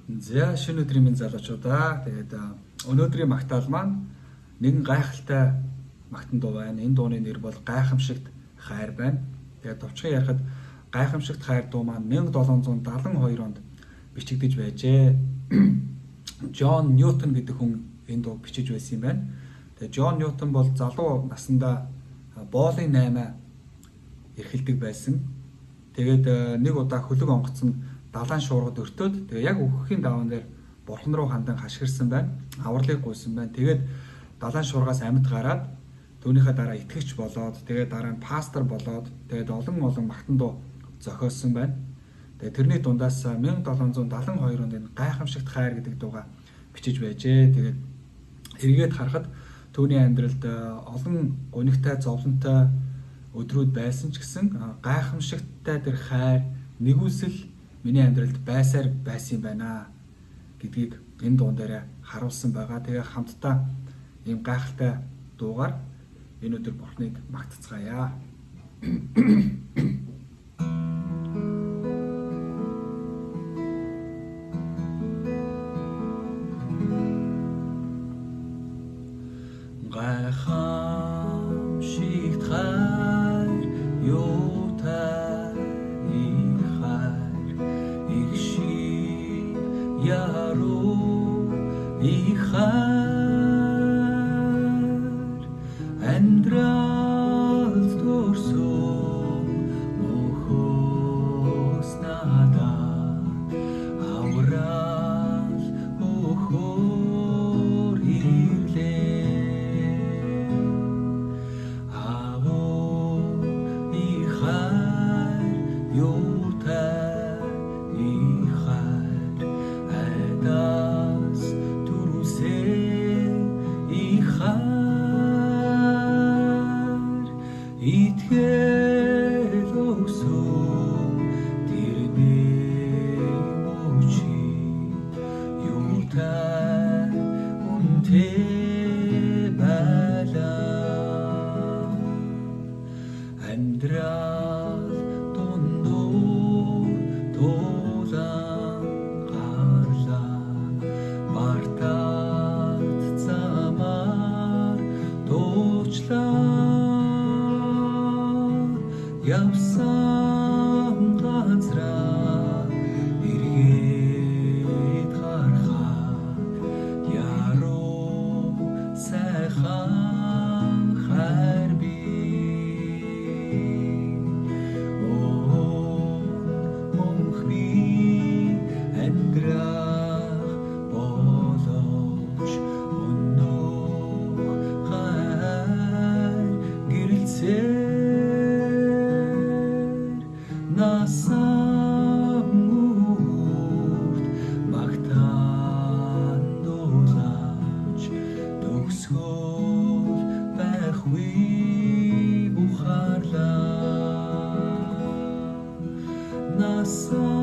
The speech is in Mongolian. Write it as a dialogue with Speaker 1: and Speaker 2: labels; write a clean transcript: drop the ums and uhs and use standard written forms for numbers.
Speaker 1: За шинэ өдрийн минь залуучуудаа. Тэгээд өнөөдрийн магтаал маань нэгэн гайхалтай магтан дуу байна. Энэ дууны нэр бол Гайхамшигт хайр байна. Тэгээд товчхон ярихад Гайхамшигт хайр дуу маань 1772 онд бичигдэж байжээ. Джон Ньютон гэдэг хүн энэ дууг бичиж байсан юм байна. Тэгээд Джон Ньютон бол залуу наснда боолын 8 эрхэлдэг байсан. Тэгээд нэг удаа хөлөг онгоцсон далайн шуургад өртөөд тэгээ яг өгөхийн даван дээр бурхан руу хандан хашгирсан байна. Авралыг гуйсан байна. Тэгээд далайн шуургаас амьд гараад түүнийхээ дараа итгэгч болоод тэгээд дараа нь пастор болоод тэгээд олон магтан дуу зохиосон байна. Тэгээд тэрний дундаас 1772 онд энэ Гайхамшигт хайр гэдэг дууга бичиж байжээ. Тэгээд эргээд харахад түүний амьдралд олон гунигтай зовлонтой өдрүүд байсан ч гэсэн гайхамшигттай тэр хайр нэгүсэл миний амьдралд байсан юм байна гэдгийг энэ дуун дээр харуулсан байгаа. Тэгээ хамтдаа ийм гайхалтай дуугаар энэ өдөр Бурхныг магтцгаая. Гайхамшигт хайр юутай яруу их хайр амьдралд төрсөн мөхөөс надад аврал өгөхөөр ирлээ авуу их хайр юутай итгэл өгсөн тэрний мөчи юутай үнэтэй байлаа амьдрал дундуур тулаан гарлаа бартад замаар дуучлаа явсан газраа эргээд харахад яруу сайхан хайр бий мөнхний амьдрах боловч өнөө хайр гэрэлцээ насан үрд магтаан дуулаач төгсгөл байхгүй бухарлаа насан